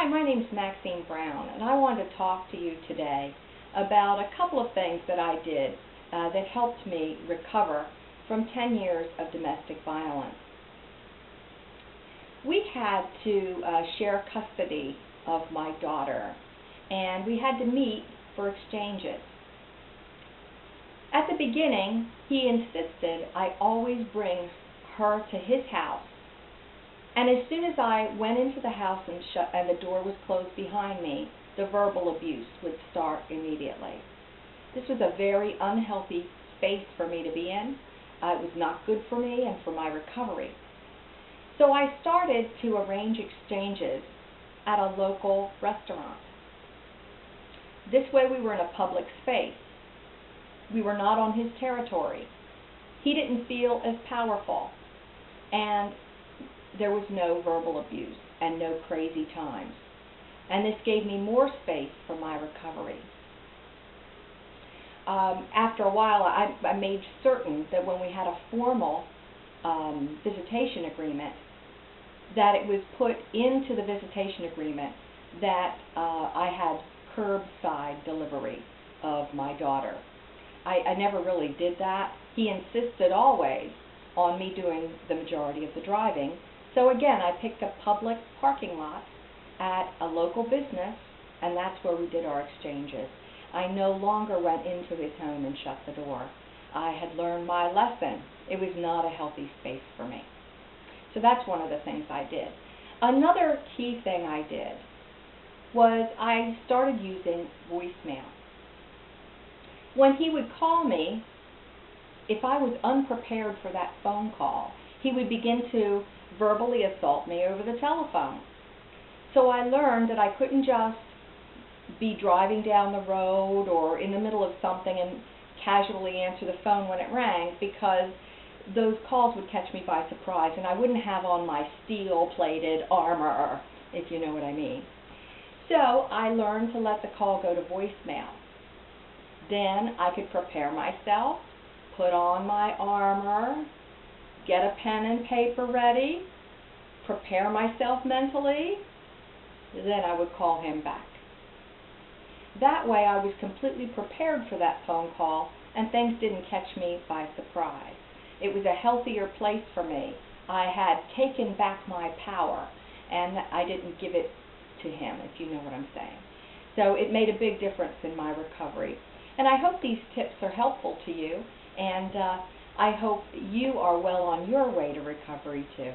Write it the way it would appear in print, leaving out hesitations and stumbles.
Hi, my name's Maxine Browne, and I wanted to talk to you today about a couple of things that I did that helped me recover from 10 years of domestic violence. We had to share custody of my daughter, and we had to meet for exchanges. At the beginning, he insisted I always bring her to his house. And as soon as I went into the house and the door was closed behind me, the verbal abuse would start immediately. This was a very unhealthy space for me to be in. It was not good for me and for my recovery. So I started to arrange exchanges at a local restaurant. This way we were in a public space. We were not on his territory. He didn't feel as powerful. And there was no verbal abuse and no crazy times. And this gave me more space for my recovery. After a while, I made certain that when we had a formal visitation agreement, that it was put into the visitation agreement that I had curbside delivery of my daughter. I never really did that. He insisted always on me doing the majority of the driving. So again, I picked a public parking lot at a local business, and that's where we did our exchanges. I no longer went into his home and shut the door. I had learned my lesson. It was not a healthy space for me. So that's one of the things I did. Another key thing I did was I started using voicemail. When he would call me, if I was unprepared for that phone call, he would begin to verbally assault me over the telephone. So I learned that I couldn't just be driving down the road or in the middle of something and casually answer the phone when it rang, because those calls would catch me by surprise and I wouldn't have on my steel-plated armor, if you know what I mean. So I learned to let the call go to voicemail. Then I could prepare myself, put on my armor, get a pen and paper ready, prepare myself mentally, then I would call him back. That way I was completely prepared for that phone call and things didn't catch me by surprise. It was a healthier place for me. I had taken back my power and I didn't give it to him, if you know what I'm saying. So it made a big difference in my recovery. And I hope these tips are helpful to you, and I hope you are well on your way to recovery too.